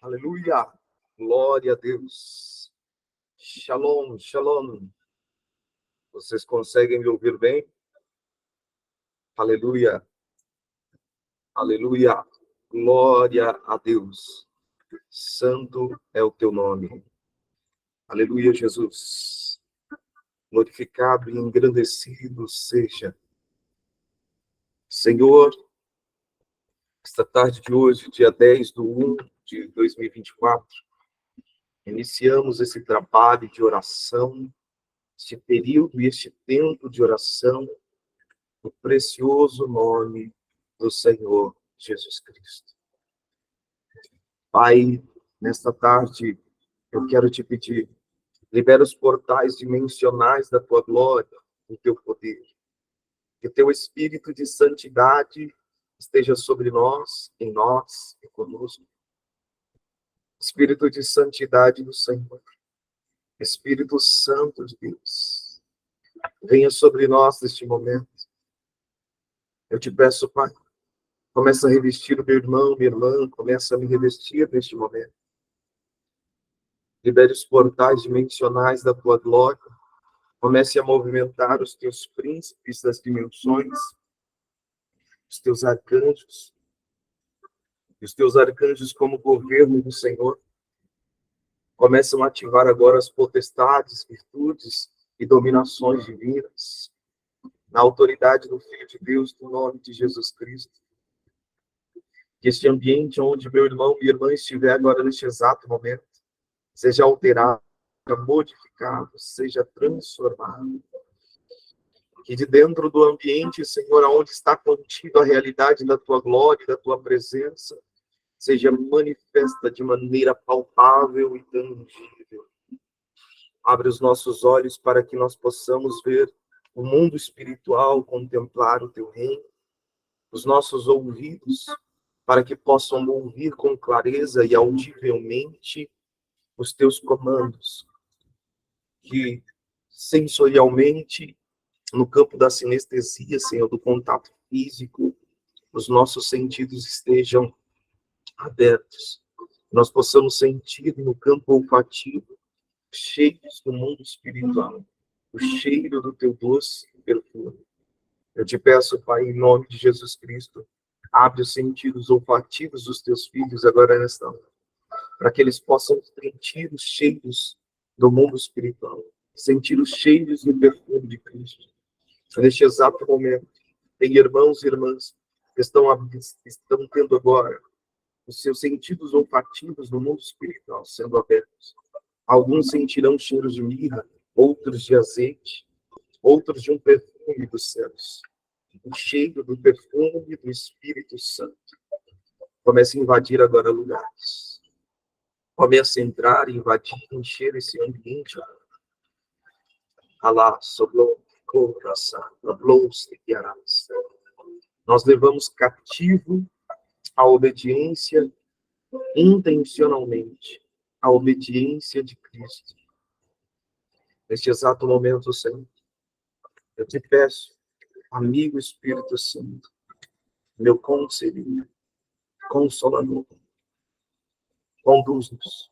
Aleluia. Glória a Deus. Shalom, shalom. Vocês conseguem me ouvir bem? Aleluia. Aleluia. Glória a Deus. Santo é o teu nome. Aleluia, Jesus. Glorificado e engrandecido seja. Senhor, esta tarde de hoje, dia 10/1/2024, iniciamos esse trabalho de oração, este período e este tempo de oração, no precioso nome do Senhor Jesus Cristo. Pai, nesta tarde, eu quero te pedir, libera os portais dimensionais da tua glória, do teu poder. Que teu Espírito de santidade esteja sobre nós, em nós e conosco. Espírito de santidade do Senhor, Espírito Santo de Deus, venha sobre nós neste momento. Eu te peço, Pai, começa a revestir o meu irmão, minha irmã, começa a me revestir neste momento. Libere os portais dimensionais da tua glória, comece a movimentar os teus príncipes das dimensões, os teus arcanjos, e os teus arcanjos como governo do Senhor, começam a ativar agora as potestades, virtudes e dominações divinas, na autoridade do Filho de Deus, no nome de Jesus Cristo. Que este ambiente onde meu irmão e irmã estiver agora neste exato momento, seja alterado, seja modificado, seja transformado. Que de dentro do ambiente, Senhor, onde está contida a realidade da tua glória e da tua presença, seja manifesta de maneira palpável e tangível. Abre os nossos olhos para que nós possamos ver o mundo espiritual, contemplar o teu reino. Os nossos ouvidos, para que possam ouvir com clareza e audivelmente os teus comandos. Que sensorialmente, no campo da sinestesia, Senhor, do contato físico, os nossos sentidos estejam abertos. Nós possamos sentir no campo olfativo, cheios do mundo espiritual, o cheiro do teu doce perfume. Eu te peço, Pai, em nome de Jesus Cristo, abre os sentidos olfativos dos teus filhos agora nesta hora, para que eles possam sentir os cheiros do mundo espiritual, sentir os cheiros do perfume de Cristo. Neste exato momento, tem irmãos e irmãs que estão tendo agora os seus sentidos olfativos no mundo espiritual sendo abertos. Alguns sentirão cheiros de mirra, outros de azeite, outros de um perfume dos céus. O cheiro do perfume do Espírito Santo. Comece a invadir agora lugares. Comece a entrar, invadir, encher esse ambiente. Alá, soblou, coração, soblou, sequiarás. Nós levamos cativo a obediência intencionalmente, a obediência de Cristo. Neste exato momento, Senhor, eu te peço, amigo Espírito Santo, meu conselheiro, consolador, conduz-nos.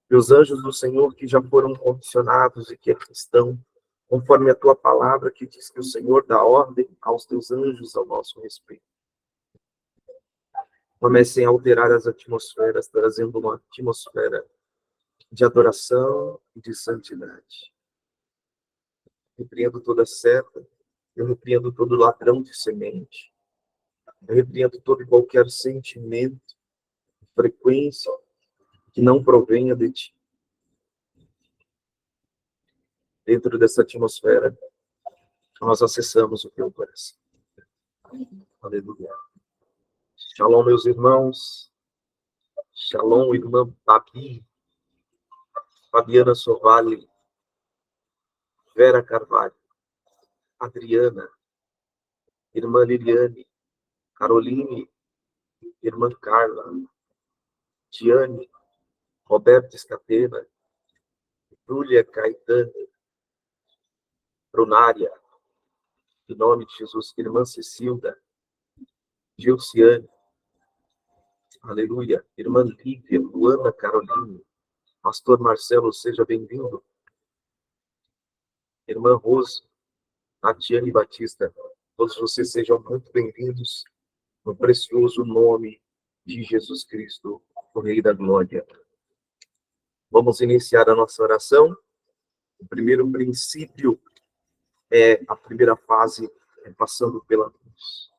E os anjos do Senhor que já foram comissionados e que aqui estão, conforme a tua palavra que diz que o Senhor dá ordem aos teus anjos ao nosso respeito. Comecem a alterar as atmosferas, trazendo uma atmosfera de adoração e de santidade. Repreendo toda seta, eu repreendo todo ladrão de semente, eu repreendo todo e qualquer sentimento, frequência que não provenha de ti. Dentro dessa atmosfera, nós acessamos o teu coração. Aleluia. Shalom, meus irmãos. Shalom, irmã Babi, Fabiana Sovale, Vera Carvalho, Adriana, irmã Liliane, Caroline, irmã Carla, Diane, Roberto Escatena, Júlia Caetano, Brunária, em nome de Jesus, irmã Cecilda, Gilciane, Aleluia. Irmã Lívia, Luana Carolina, Pastor Marcelo, seja bem-vindo. Irmã Rose, Tatiane Batista, todos vocês sejam muito bem-vindos no precioso nome de Jesus Cristo, o Rei da Glória. Vamos iniciar a nossa oração. O primeiro princípio a primeira fase é passando pela cruz.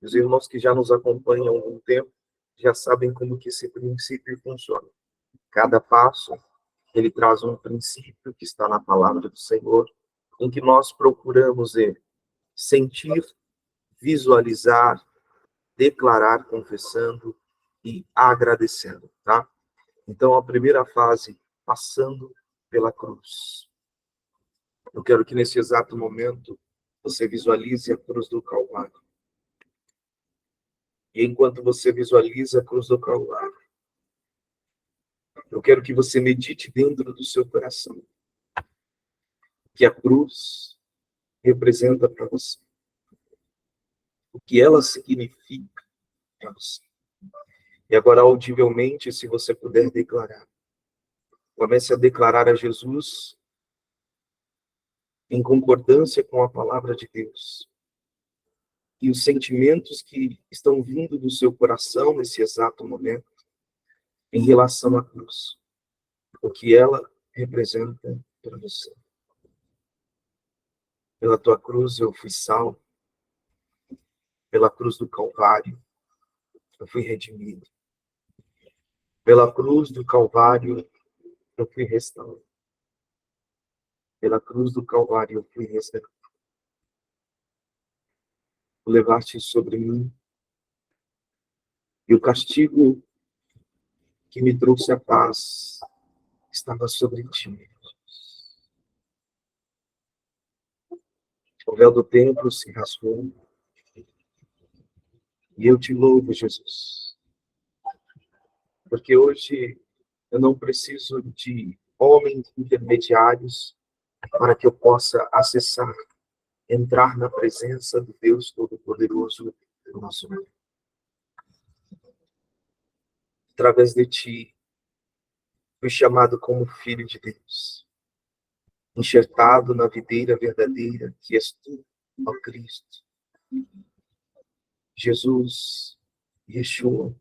Os irmãos que já nos acompanham há algum tempo já sabem como que esse princípio funciona. Cada passo, ele traz um princípio que está na palavra do Senhor, em que nós procuramos sentir, visualizar, declarar, confessando e agradecendo, tá? Então, a primeira fase, passando pela cruz. Eu quero que nesse exato momento você visualize a cruz do Calvário. E enquanto você visualiza a cruz do Calvário, eu quero que você medite dentro do seu coração que a cruz representa para você, o que ela significa para você. E agora, audivelmente, se você puder declarar, comece a declarar a Jesus em concordância com a palavra de Deus. E os sentimentos que estão vindo do seu coração nesse exato momento, em relação à cruz, o que ela representa para você. Pela tua cruz eu fui salvo, pela cruz do Calvário eu fui redimido, pela cruz do Calvário eu fui restaurado, pela cruz do Calvário eu fui restaurado. Tu levaste sobre mim, e o castigo que me trouxe a paz estava sobre ti. O véu do templo se rasgou, e eu te louvo, Jesus, porque hoje eu não preciso de homens intermediários para que eu possa acessar, entrar na presença do Deus Todo-Poderoso do nosso mundo. Através de ti, fui chamado como filho de Deus, enxertado na videira verdadeira, que és tu, ó Cristo. Jesus, Yeshua.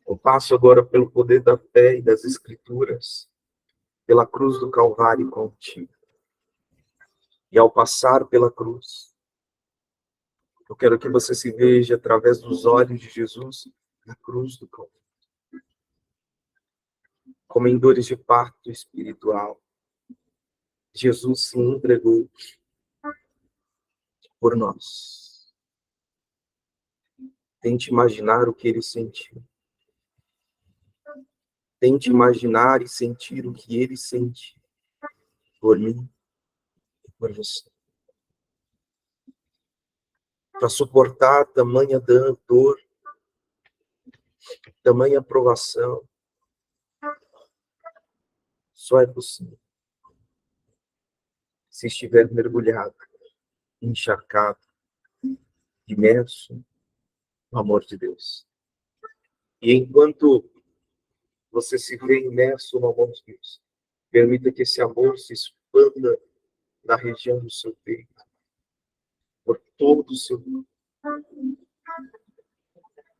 Eu passo agora pelo poder da fé e das Escrituras, pela cruz do Calvário contigo. E ao passar pela cruz, eu quero que você se veja através dos olhos de Jesus na cruz do Calvário. Como em dores de parto espiritual, Jesus se entregou por nós. Tente imaginar o que ele sentiu. Tente imaginar e sentir o que ele sente por mim e por você. Para suportar tamanha dor, tamanha provação, só é possível se estiver mergulhado, encharcado, imerso no amor de Deus. E enquanto você se vê imerso no amor de Deus, permita que esse amor se expanda na região do seu peito, por todo o seu corpo.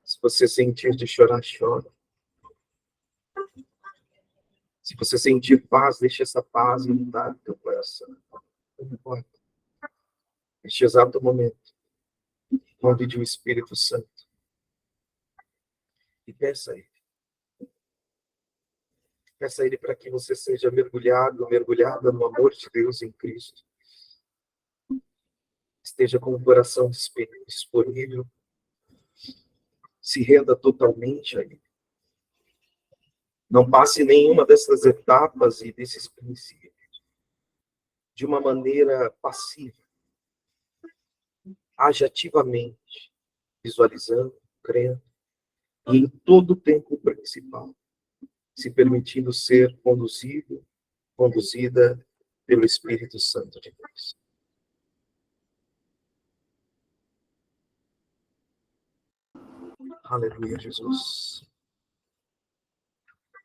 Se você sentir de chorar, chora. Se você sentir paz, deixe essa paz inundar o teu coração. Não importa. Neste exato momento, convide o Espírito Santo e peça a Ele. Peça a Ele para que você seja mergulhado, mergulhada no amor de Deus em Cristo. Esteja com o coração disponível. Se renda totalmente a Ele. Não passe nenhuma dessas etapas e desses princípios de uma maneira passiva. Age ativamente, visualizando, crendo, e em todo o tempo principal, se permitindo ser conduzido, conduzida pelo Espírito Santo de Deus. Aleluia, Jesus.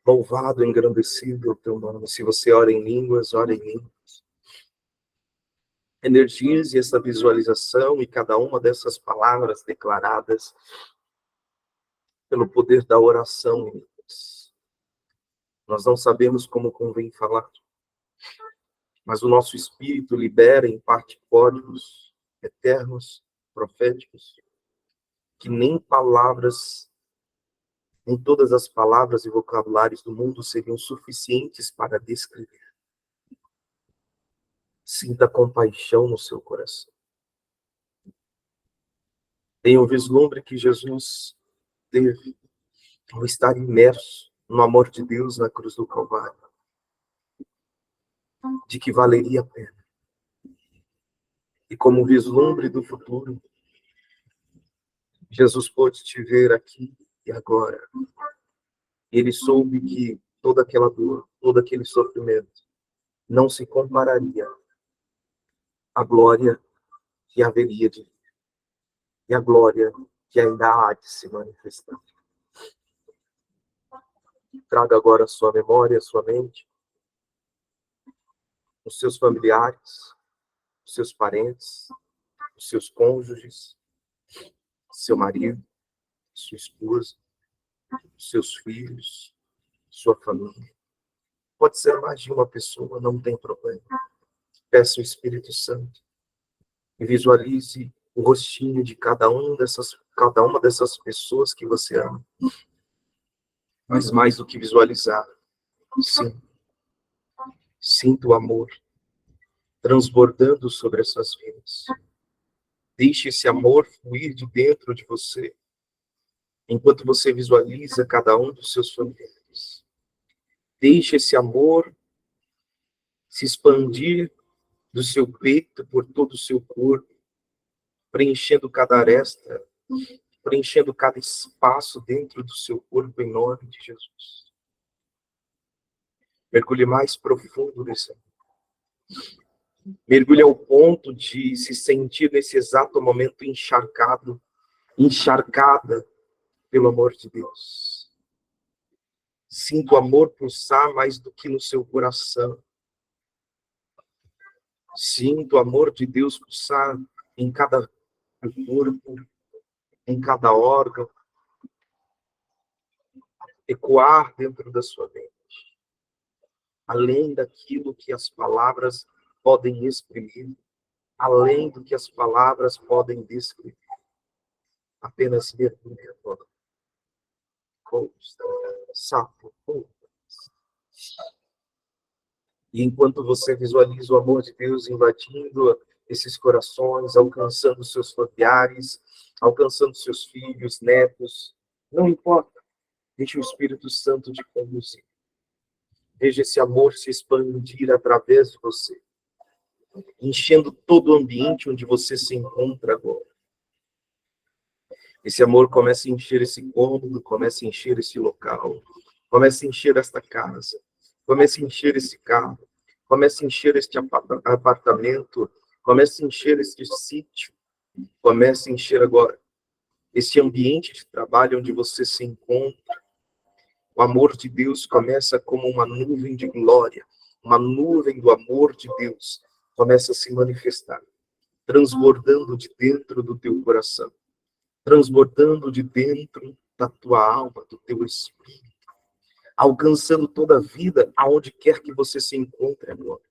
Louvado, engrandecido o teu nome. Se você ora em línguas, ora em línguas. Energize essa visualização e cada uma dessas palavras declaradas pelo poder da oração em línguas. Nós não sabemos como convém falar, mas o nosso espírito libera em parte códigos eternos, proféticos, que nem palavras, nem todas as palavras e vocabulários do mundo seriam suficientes para descrever. Sinta compaixão no seu coração. Tenha o vislumbre que Jesus teve ao estar imerso no amor de Deus na cruz do Calvário, de que valeria a pena. E como vislumbre do futuro, Jesus pôde te ver aqui e agora. Ele soube que toda aquela dor, todo aquele sofrimento não se compararia à glória que haveria de vir, e a glória que ainda há de se manifestar. Traga agora a sua memória, a sua mente, os seus familiares, os seus parentes, os seus cônjuges, seu marido, sua esposa, seus filhos, sua família. Pode ser mais de uma pessoa, não tem problema. Peça o Espírito Santo e visualize o rostinho de cada uma dessas pessoas que você ama. Mas mais do que visualizar, sim, sinta o amor transbordando sobre essas vidas. Deixe esse amor fluir de dentro de você, enquanto você visualiza cada um dos seus familiares. Deixe esse amor se expandir do seu peito por todo o seu corpo, preenchendo cada aresta, preenchendo cada espaço dentro do seu corpo, em nome de Jesus. Mergulhe mais profundo nesse amor. Mergulhe ao ponto de se sentir nesse exato momento encharcada pelo amor de Deus. Sinta o amor pulsar mais do que no seu coração. Sinta o amor de Deus pulsar em cada corpo, em cada órgão, ecoar dentro da sua mente, além daquilo que as palavras podem exprimir, além do que as palavras podem descrever. Apenas mergulhe agora. Sapo. E enquanto você visualiza o amor de Deus invadindo esses corações, alcançando seus familiares, alcançando seus filhos, netos, não importa. Deixe o Espírito Santo te conduzir. Veja esse amor se expandir através de você, enchendo todo o ambiente onde você se encontra agora. Esse amor começa a encher esse cômodo, começa a encher esse local, começa a encher esta casa, começa a encher esse carro, começa a encher este apartamento, começa a encher este sítio, começa a encher agora esse ambiente de trabalho onde você se encontra. O amor de Deus começa como uma nuvem de glória, uma nuvem do amor de Deus começa a se manifestar, transbordando de dentro do teu coração, transbordando de dentro da tua alma, do teu espírito, alcançando toda a vida, aonde quer que você se encontre agora.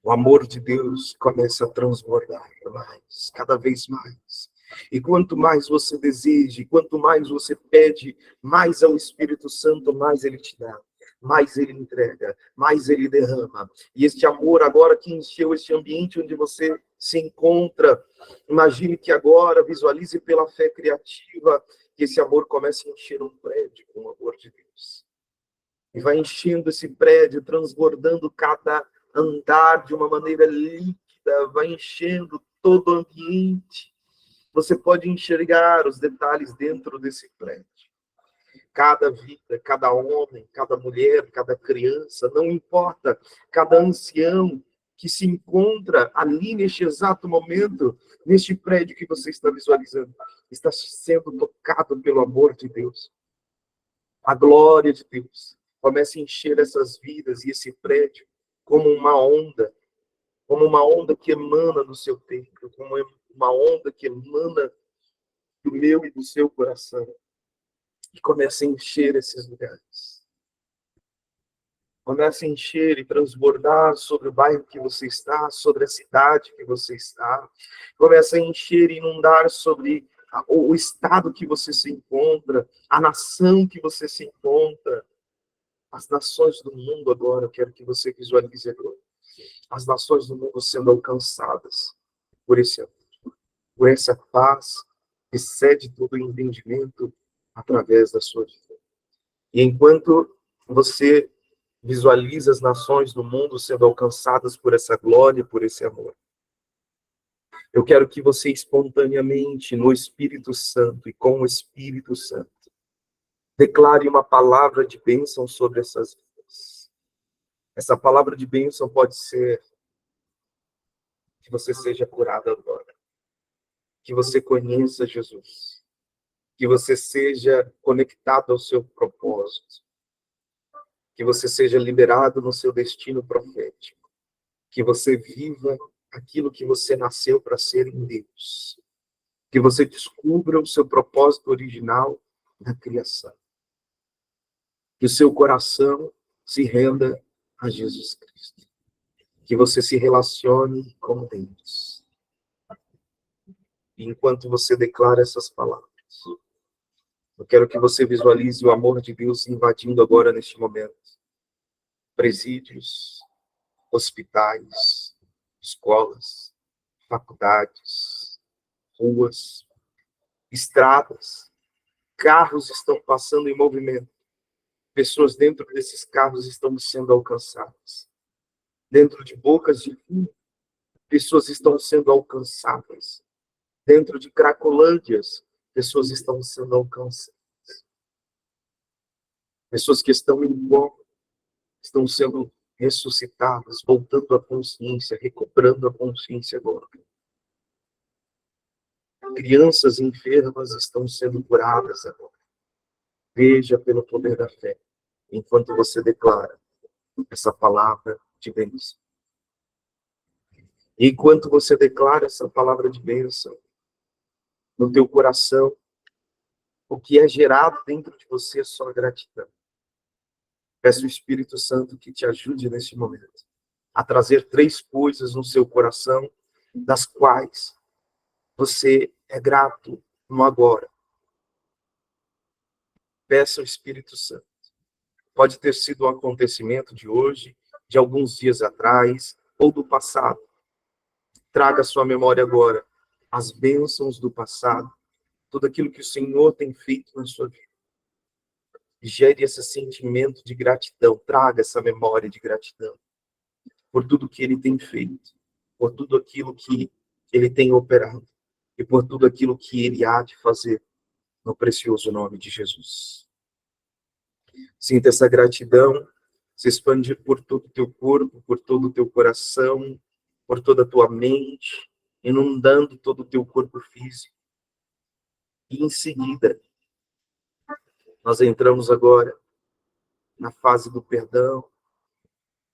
O amor de Deus começa a transbordar mais, cada vez mais. E quanto mais você deseja, quanto mais você pede, mais ao Espírito Santo, mais Ele te dá, mais Ele entrega, mais Ele derrama. E este amor agora que encheu este ambiente onde você se encontra, imagine que agora, visualize pela fé criativa, que esse amor comece a encher um prédio com o amor de Deus. E vai enchendo esse prédio, transbordando cada andar de uma maneira líquida, vai enchendo todo o ambiente. Você pode enxergar os detalhes dentro desse prédio. Cada vida, cada homem, cada mulher, cada criança, não importa, cada ancião, que se encontra ali neste exato momento, neste prédio que você está visualizando, está sendo tocado pelo amor de Deus. A glória de Deus começa a encher essas vidas e esse prédio como uma onda que emana do seu templo, como uma onda que emana do meu e do seu coração, e começa a encher esses lugares. Começa a encher e transbordar sobre o bairro que você está, sobre a cidade que você está. Começa a encher e inundar sobre o estado que você se encontra, a nação que você se encontra. As nações do mundo agora, eu quero que você visualize agora. As nações do mundo sendo alcançadas por esse amor, por essa paz que excede todo o entendimento através da sua vida. E enquanto você visualiza as nações do mundo sendo alcançadas por essa glória, por esse amor, eu quero que você espontaneamente, no Espírito Santo e com o Espírito Santo, declare uma palavra de bênção sobre essas vidas. Essa palavra de bênção pode ser que você seja curado agora, que você conheça Jesus, que você seja conectado ao seu propósito, que você seja liberado no seu destino profético, que você viva aquilo que você nasceu para ser em Deus, que você descubra o seu propósito original na criação, que o seu coração se renda a Jesus Cristo, que você se relacione com Deus. E enquanto você declara essas palavras, eu quero que você visualize o amor de Deus invadindo agora neste momento presídios, hospitais, escolas, faculdades, ruas, estradas, carros estão passando em movimento. Pessoas dentro desses carros estão sendo alcançadas. Dentro de bocas de fumo, pessoas estão sendo alcançadas. Dentro de cracolândias, pessoas estão sendo alcançadas. Pessoas que estão em coma estão sendo ressuscitadas, voltando à consciência, recobrando a consciência agora. Crianças enfermas estão sendo curadas agora. Veja pelo poder da fé, enquanto você declara essa palavra de bênção. E enquanto você declara essa palavra de bênção, no teu coração, o que é gerado dentro de você é só gratidão. Peço o Espírito Santo que te ajude neste momento a trazer 3 coisas no seu coração, das quais você é grato no agora. Peça ao Espírito Santo. Pode ter sido um acontecimento de hoje, de alguns dias atrás, ou do passado. Traga à sua memória agora as bênçãos do passado, tudo aquilo que o Senhor tem feito na sua vida. Gere esse sentimento de gratidão, traga essa memória de gratidão por tudo que Ele tem feito, por tudo aquilo que Ele tem operado e por tudo aquilo que Ele há de fazer no precioso nome de Jesus. Sinta essa gratidão se expandir por todo o teu corpo, por todo o teu coração, por toda a tua mente, inundando todo o teu corpo físico. E em seguida, nós entramos agora na fase do perdão,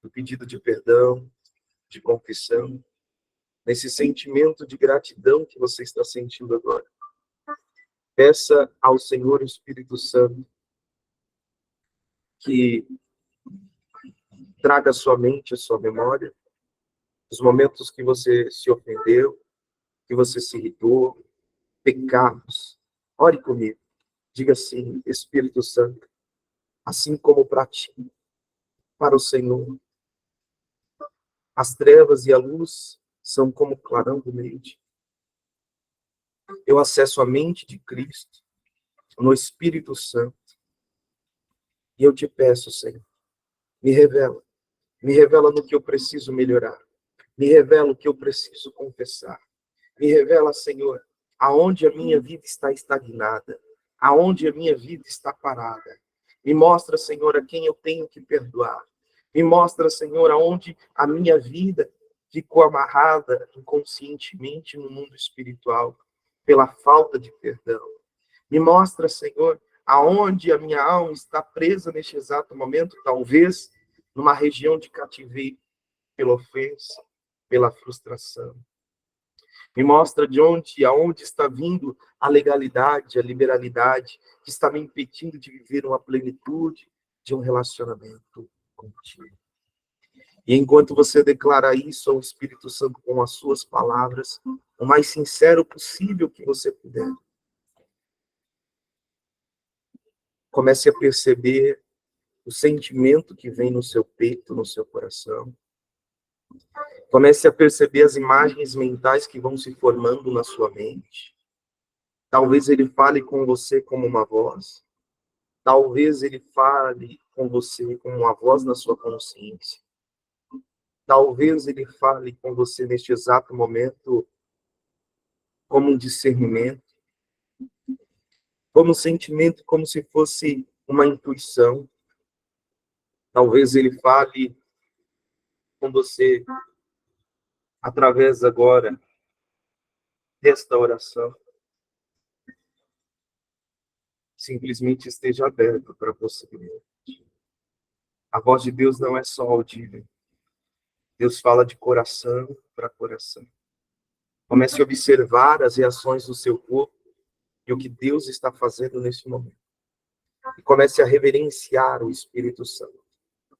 do pedido de perdão, de confissão, nesse sentimento de gratidão que você está sentindo agora. Peça ao Senhor Espírito Santo que traga à sua mente, à sua memória, os momentos que você se ofendeu, que você se irritou, pecados. Ore comigo. Diga assim: Espírito Santo, assim como para ti, para o Senhor, as trevas e a luz são como o clarão do meio-dia. Eu acesso a mente de Cristo no Espírito Santo e eu te peço, Senhor, me revela no que eu preciso melhorar, me revela o que eu preciso confessar, me revela, Senhor, aonde a minha vida está estagnada, aonde a minha vida está parada. Me mostra, Senhor, a quem eu tenho que perdoar. Me mostra, Senhor, aonde a minha vida ficou amarrada inconscientemente no mundo espiritual pela falta de perdão. Me mostra, Senhor, aonde a minha alma está presa neste exato momento, talvez numa região de cativeiro, pela ofensa, pela frustração. Me mostra de onde, aonde está vindo a legalidade, a liberalidade, que está me impedindo de viver uma plenitude de um relacionamento contigo. E enquanto você declara isso ao Espírito Santo com as suas palavras, o mais sincero possível que você puder, comece a perceber o sentimento que vem no seu peito, no seu coração. Comece a perceber as imagens mentais que vão se formando na sua mente. Talvez ele fale com você como uma voz. Talvez ele fale com você como uma voz na sua consciência. Talvez ele fale com você neste exato momento como um discernimento, como um sentimento, como se fosse uma intuição. Talvez ele fale com você através agora desta oração. Simplesmente esteja aberto para a possibilidade. A voz de Deus não é só audível. Deus fala de coração para coração. Comece a observar as reações do seu corpo e o que Deus está fazendo nesse momento. E comece a reverenciar o Espírito Santo.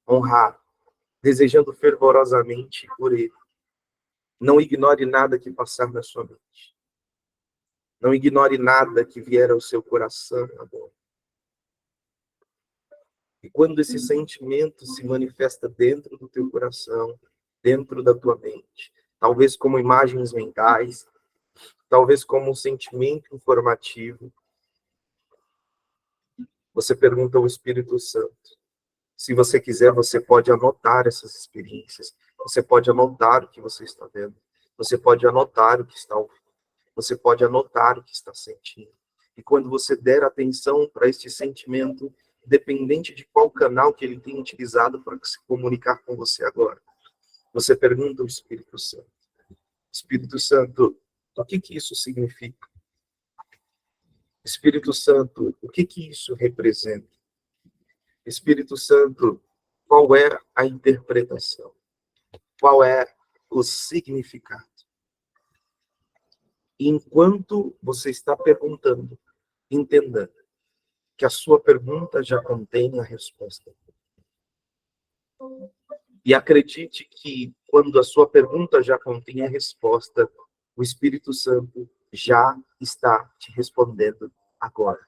Honrar, desejando fervorosamente por ele. Não ignore nada que passar na sua mente. Não ignore nada que vier ao seu coração agora. E quando esse sentimento se manifesta dentro do teu coração, dentro da tua mente, talvez como imagens mentais, talvez como um sentimento informativo, você pergunta ao Espírito Santo. Se você quiser, você pode anotar essas experiências. Você pode anotar o que você está vendo. Você pode anotar o que está ouvindo. Você pode anotar o que está sentindo. E quando você der atenção para este sentimento, dependente de qual canal que ele tem utilizado para se comunicar com você agora, você pergunta ao Espírito Santo. Espírito Santo, o que isso significa? Espírito Santo, o que isso representa? Espírito Santo, qual é a interpretação? Qual é o significado? E enquanto você está perguntando, entenda que a sua pergunta já contém a resposta. E acredite que quando a sua pergunta já contém a resposta, o Espírito Santo já está te respondendo agora.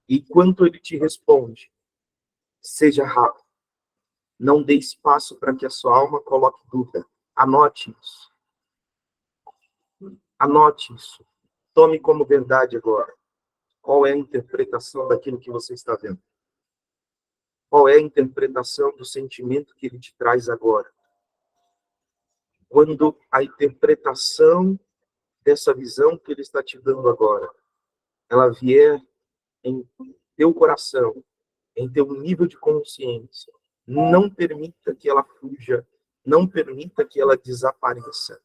E quando ele te responde, seja rápido. Não dê espaço para que a sua alma coloque dúvida. Anote isso. Anote isso. Tome como verdade agora. Qual é a interpretação daquilo que você está vendo? Qual é a interpretação do sentimento que ele te traz agora? Quando a interpretação dessa visão que ele está te dando agora, ela vier em teu coração, em teu nível de consciência, não permita que ela fuja, não permita que ela desapareça.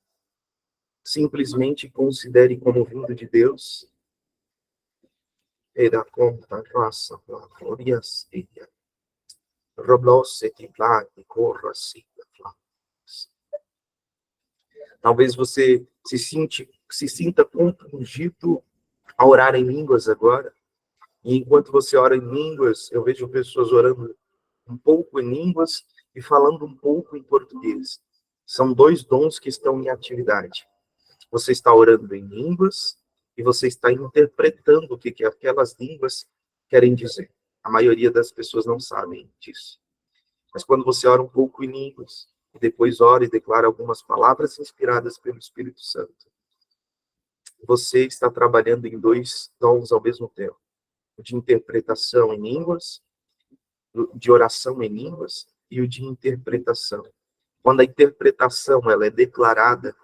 Simplesmente considere como vindo de Deus. E da conta raça, glória seja. Talvez você se sinta compungido a orar em línguas agora. E enquanto você ora em línguas, eu vejo pessoas orando um pouco em línguas e falando um pouco em português. São dois dons que estão em atividade. Você está orando em línguas e você está interpretando o que aquelas línguas querem dizer. A maioria das pessoas não sabem disso. Mas quando você ora um pouco em línguas, e depois ora e declara algumas palavras inspiradas pelo Espírito Santo, você está trabalhando em dois dons ao mesmo tempo. O de interpretação em línguas, de oração em línguas, e o de interpretação. Quando a interpretação ela é declarada,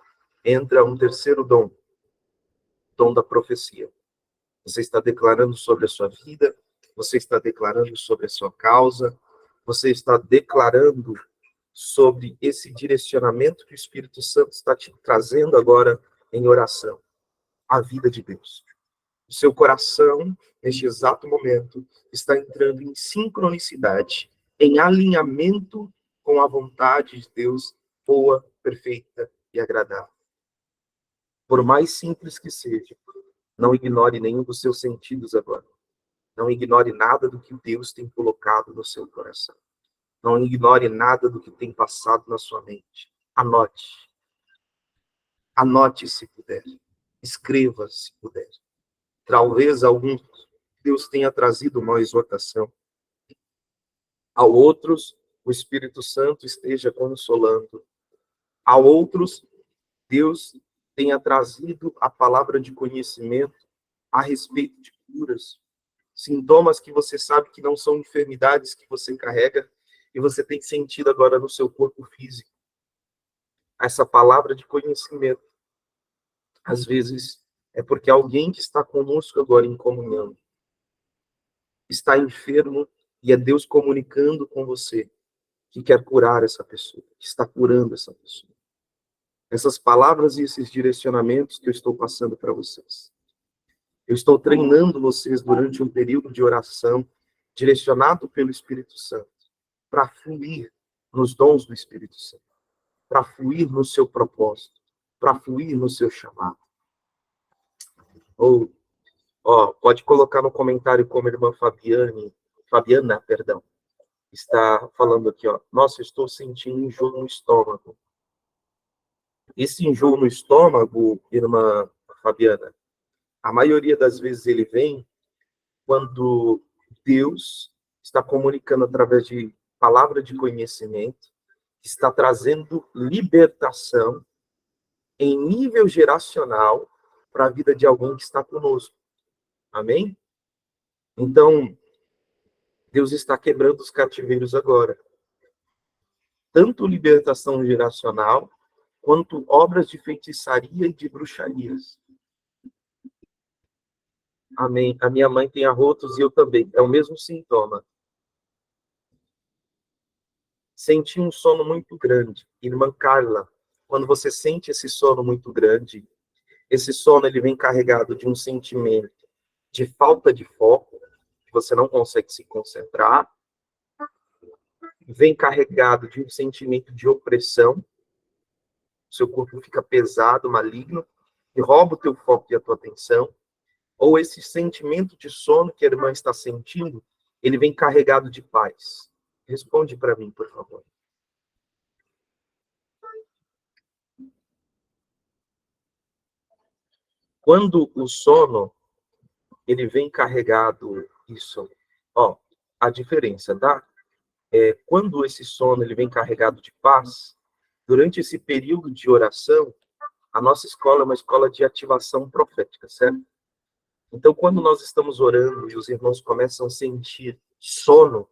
entra um terceiro dom, dom da profecia. Você está declarando sobre a sua vida, você está declarando sobre a sua causa, você está declarando sobre esse direcionamento que o Espírito Santo está te trazendo agora em oração, a vida de Deus. O seu coração, neste exato momento, está entrando em sincronicidade, em alinhamento com a vontade de Deus, boa, perfeita e agradável. Por mais simples que seja, não ignore nenhum dos seus sentidos agora. Não ignore nada do que Deus tem colocado no seu coração. Não ignore nada do que tem passado na sua mente. Anote. Anote se puder. Escreva se puder. Talvez algum Deus tenha trazido uma exortação. A outros, o Espírito Santo esteja consolando. A outros, Deus tenha trazido a palavra de conhecimento a respeito de curas. Sintomas que você sabe que não são enfermidades que você carrega e você tem sentido agora no seu corpo físico. Essa palavra de conhecimento, às vezes, é porque alguém que está conosco agora em comunhão está enfermo e é Deus comunicando com você que quer curar essa pessoa, que está curando essa pessoa. Essas palavras e esses direcionamentos que eu estou passando para vocês. Eu estou treinando vocês durante um período de oração direcionado pelo Espírito Santo para fluir nos dons do Espírito Santo, para fluir no seu propósito, para fluir no seu chamado. Ou, pode colocar no comentário como a irmã Fabiana, está falando aqui, nossa, eu estou sentindo enjoo no estômago. Esse enjoo no estômago, irmã Fabiana, a maioria das vezes ele vem quando Deus está comunicando através de palavra de conhecimento, está trazendo libertação em nível geracional para a vida de alguém que está conosco. Amém? Então, Deus está quebrando os cativeiros agora. Tanto libertação geracional, quanto obras de feitiçaria e de bruxarias. Amém. A minha mãe tem arrotos e eu também. É o mesmo sintoma. Senti um sono muito grande. Irmã Carla, quando você sente esse sono muito grande, esse sono ele vem carregado de um sentimento de falta de foco, que você não consegue se concentrar, vem carregado de um sentimento de opressão, seu corpo fica pesado, maligno, e rouba o teu foco e a tua atenção, ou esse sentimento de sono que a irmã está sentindo, ele vem carregado de paz. Responde para mim, por favor. Quando o sono, ele vem carregado, isso, a diferença, tá? Quando esse sono, ele vem carregado de paz, durante esse período de oração, a nossa escola é uma escola de ativação profética, certo? Então, quando nós estamos orando e os irmãos começam a sentir sono,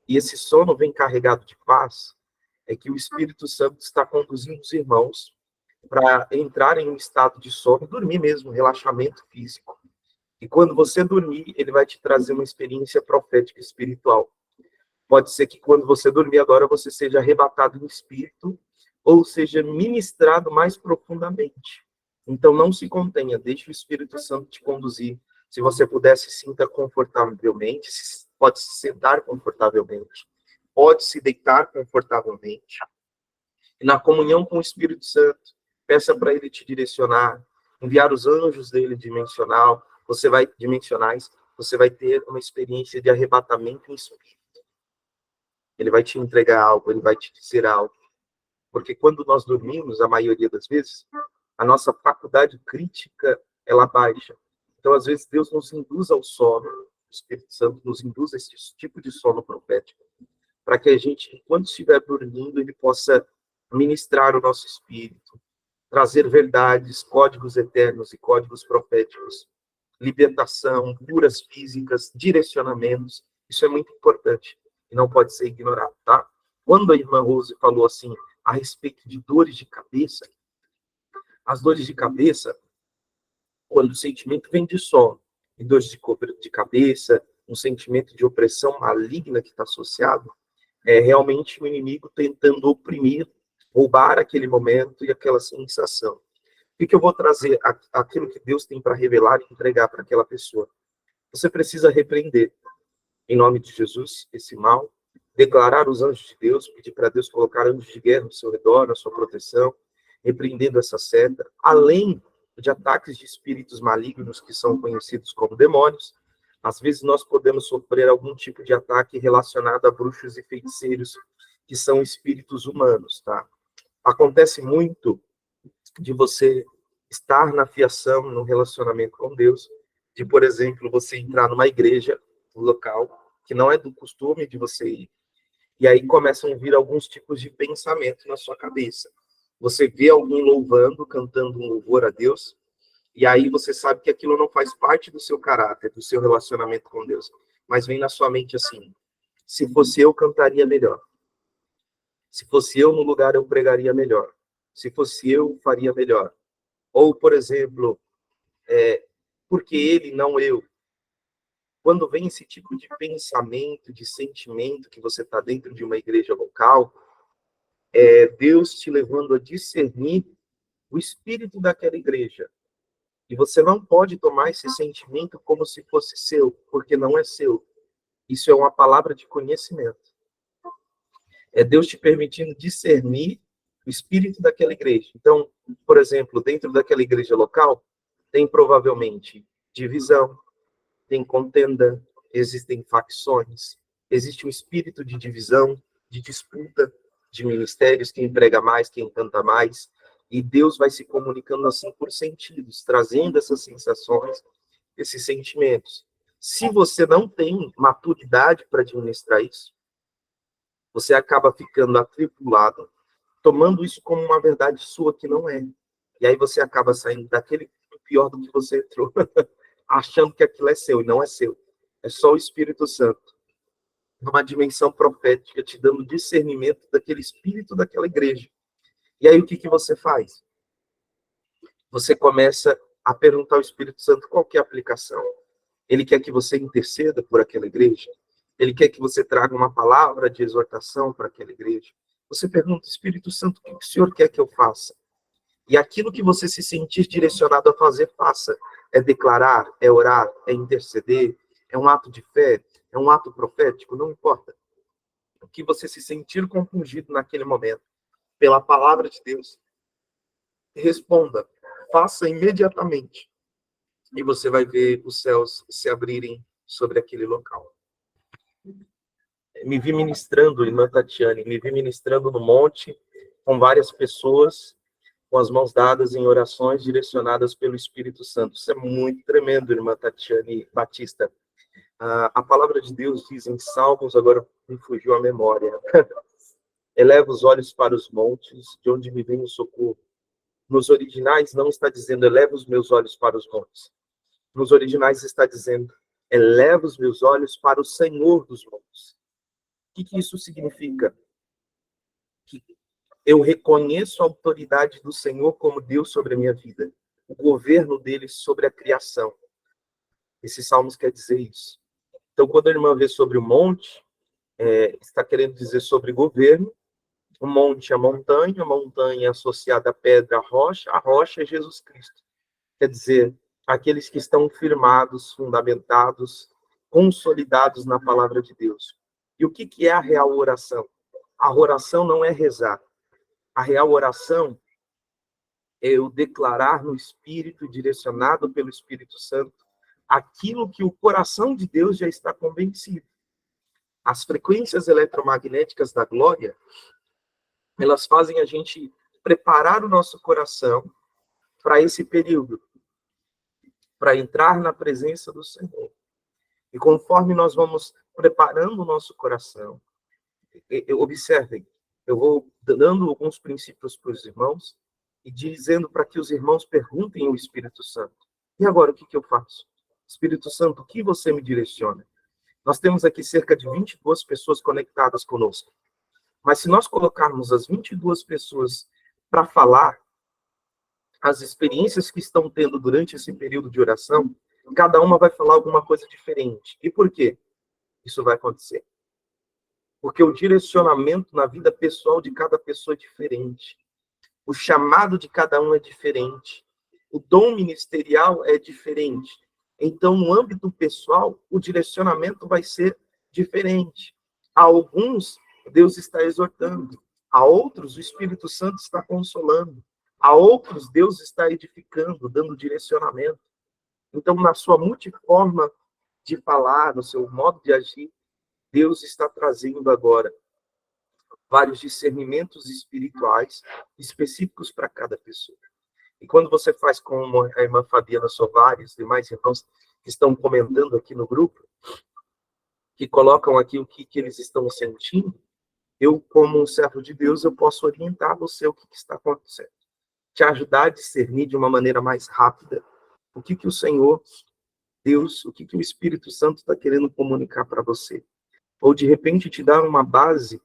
e esse sono vem carregado de paz, é que o Espírito Santo está conduzindo os irmãos para entrar em um estado de sono, dormir mesmo, relaxamento físico. E quando você dormir, ele vai te trazer uma experiência profética espiritual. Pode ser que quando você dormir agora, você seja arrebatado em espírito, ou seja ministrado mais profundamente. Então, não se contenha, deixe o Espírito Santo te conduzir. Se você puder, se sinta confortavelmente, pode se sentar confortavelmente, pode se deitar confortavelmente. E na comunhão com o Espírito Santo, peça para ele te direcionar, enviar os anjos dele dimensionais, você vai ter uma experiência de arrebatamento em espírito. Ele vai te entregar algo, ele vai te dizer algo. Porque quando nós dormimos, a maioria das vezes, a nossa faculdade crítica, ela baixa. Então, às vezes, Deus nos induz ao sono, o Espírito Santo nos induz a esse tipo de sono profético, para que a gente, enquanto estiver dormindo, ele possa ministrar o nosso espírito, trazer verdades, códigos eternos e códigos proféticos, libertação, curas físicas, direcionamentos. Isso é muito importante e não pode ser ignorado, tá? Quando a irmã Rose falou assim, a respeito de dores de cabeça, as dores de cabeça, quando o sentimento vem de sono, e dores de cabeça, um sentimento de opressão maligna que está associado, É realmente o inimigo tentando oprimir, roubar aquele momento e aquela sensação. O que eu vou trazer? Aquilo que Deus tem para revelar e entregar para aquela pessoa. Você precisa repreender, em nome de Jesus, esse mal, declarar os anjos de Deus, pedir para Deus colocar anjos de guerra ao seu redor, na sua proteção, repreendendo essa seta, além de ataques de espíritos malignos que são conhecidos como demônios. Às vezes nós podemos sofrer algum tipo de ataque relacionado a bruxos e feiticeiros, que são espíritos humanos, tá? Acontece muito de você estar na fiação, no relacionamento com Deus, de, por exemplo, você entrar numa igreja, um local, que não é do costume de você ir, e aí começam a vir alguns tipos de pensamento na sua cabeça. Você vê alguém louvando, cantando um louvor a Deus, e aí você sabe que aquilo não faz parte do seu caráter, do seu relacionamento com Deus, mas vem na sua mente assim: se fosse eu, cantaria melhor. Se fosse eu no lugar, eu pregaria melhor. Se fosse eu, faria melhor. Ou, por exemplo, porque ele, não eu. Quando vem esse tipo de pensamento, de sentimento, que você está dentro de uma igreja local, é Deus te levando a discernir o espírito daquela igreja. E você não pode tomar esse sentimento como se fosse seu, porque não é seu. Isso é uma palavra de conhecimento. É Deus te permitindo discernir o espírito daquela igreja. Então, por exemplo, dentro daquela igreja local, tem provavelmente divisão, tem contenda, existem facções, existe um espírito de divisão, de disputa de ministérios, quem prega mais, quem canta mais, e Deus vai se comunicando assim por sentidos, trazendo essas sensações, esses sentimentos. Se você não tem maturidade para administrar isso, você acaba ficando atribulado, tomando isso como uma verdade sua que não é. E aí você acaba saindo daquele pior do que você entrou, achando que aquilo é seu, e não é seu. É só o Espírito Santo, numa dimensão profética, te dando discernimento daquele espírito daquela igreja. E aí o que você faz? Você começa a perguntar ao Espírito Santo qual que é a aplicação. Ele quer que você interceda por aquela igreja? Ele quer que você traga uma palavra de exortação para aquela igreja? Você pergunta, Espírito Santo, o que o Senhor quer que eu faça? E aquilo que você se sentir direcionado a fazer, faça. É declarar, é orar, é interceder, é um ato de fé, é um ato profético, não importa. O que você se sentir compungido naquele momento, pela palavra de Deus, responda, faça imediatamente. E você vai ver os céus se abrirem sobre aquele local. Me vi ministrando, irmã Tatiane, me vi ministrando no monte, com várias pessoas, com as mãos dadas em orações direcionadas pelo Espírito Santo. Isso é muito tremendo, irmã Tatiane Batista. A palavra de Deus diz em Salmos, agora me fugiu a memória, eleva os olhos para os montes, de onde me vem o socorro. Nos originais não está dizendo, eleva os meus olhos para os montes. Nos originais está dizendo, eleva os meus olhos para o Senhor dos montes. O que isso significa? Que eu reconheço a autoridade do Senhor como Deus sobre a minha vida, o governo dele sobre a criação. Esses salmos quer dizer isso. Então, quando a irmã vê sobre o monte, está querendo dizer sobre governo. O monte é a montanha associada à pedra, a rocha é Jesus Cristo. Quer dizer, aqueles que estão firmados, fundamentados, consolidados na palavra de Deus. E o que é a real oração? A oração não é rezar. A real oração é eu declarar no Espírito, direcionado pelo Espírito Santo, aquilo que o coração de Deus já está convencido. As frequências eletromagnéticas da glória, elas fazem a gente preparar o nosso coração para esse período, para entrar na presença do Senhor. E conforme nós vamos preparando o nosso coração, observem, eu vou dando alguns princípios para os irmãos e dizendo para que os irmãos perguntem ao Espírito Santo. E agora, o que eu faço? Espírito Santo, o que você me direciona? Nós temos aqui cerca de 22 pessoas conectadas conosco. Mas se nós colocarmos as 22 pessoas para falar as experiências que estão tendo durante esse período de oração, cada uma vai falar alguma coisa diferente. E por quê isso vai acontecer? Porque o direcionamento na vida pessoal de cada pessoa é diferente. O chamado de cada um é diferente. O dom ministerial é diferente. Então, no âmbito pessoal, o direcionamento vai ser diferente. A alguns, Deus está exortando. A outros, o Espírito Santo está consolando. A outros, Deus está edificando, dando direcionamento. Então, na sua multiforma de falar, no seu modo de agir, Deus está trazendo agora vários discernimentos espirituais específicos para cada pessoa. E quando você faz como a irmã Fabiana Soares, e demais irmãos que estão comentando aqui no grupo, que colocam aqui o que eles estão sentindo, eu, como um servo de Deus, eu posso orientar você o que está acontecendo. Te ajudar a discernir de uma maneira mais rápida o que o Senhor, Deus, o que o Espírito Santo está querendo comunicar para você. Ou, de repente, te dar uma base,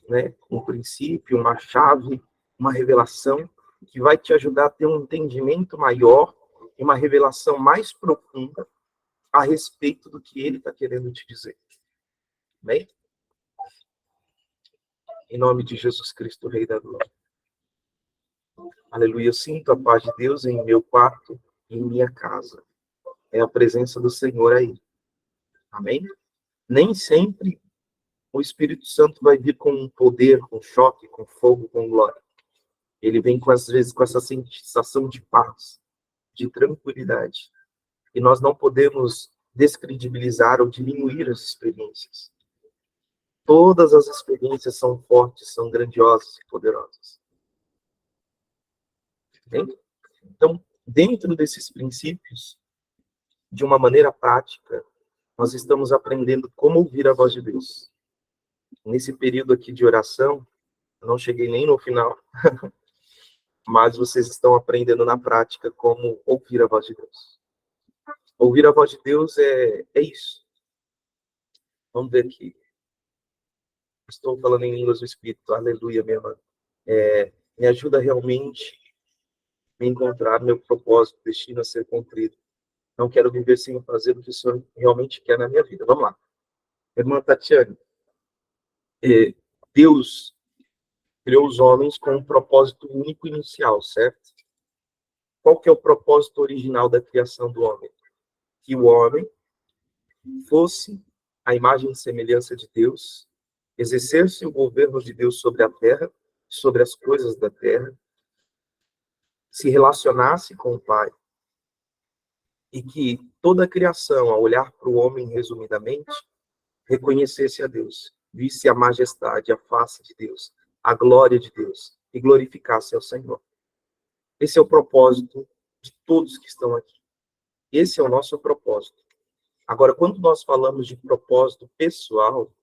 né, um princípio, uma chave, uma revelação, que vai te ajudar a ter um entendimento maior e uma revelação mais profunda a respeito do que ele está querendo te dizer. Amém? Em nome de Jesus Cristo, Rei da Glória. Aleluia. Eu sinto a paz de Deus em meu quarto e em minha casa. É a presença do Senhor aí. Amém? Nem sempre o Espírito Santo vai vir com poder, com choque, com fogo, com glória. Ele vem, às vezes, com essa sensação de paz, de tranquilidade. E nós não podemos descredibilizar ou diminuir as experiências. Todas as experiências são fortes, são grandiosas e poderosas. Entende? Então, dentro desses princípios, de uma maneira prática, nós estamos aprendendo como ouvir a voz de Deus. Nesse período aqui de oração, eu não cheguei nem no final, mas vocês estão aprendendo na prática como ouvir a voz de Deus. Ouvir a voz de Deus é isso. Vamos ver aqui. Estou falando em línguas do Espírito. Aleluia, minha irmã. Me ajuda realmente a encontrar meu propósito, destino a ser cumprido. Não quero viver sem fazer o que o Senhor realmente quer na minha vida. Vamos lá. Irmã Tatiane, Deus criou os homens com um propósito único inicial, certo? Qual que é o propósito original da criação do homem? Que o homem fosse a imagem e semelhança de Deus, exercesse o governo de Deus sobre a terra, sobre as coisas da terra, se relacionasse com o Pai, e que toda a criação, ao olhar para o homem resumidamente, reconhecesse a Deus, visse a majestade, a face de Deus, a glória de Deus, e glorificasse ao Senhor. Esse é o propósito de todos que estão aqui. Esse é o nosso propósito. Agora, quando nós falamos de propósito pessoal,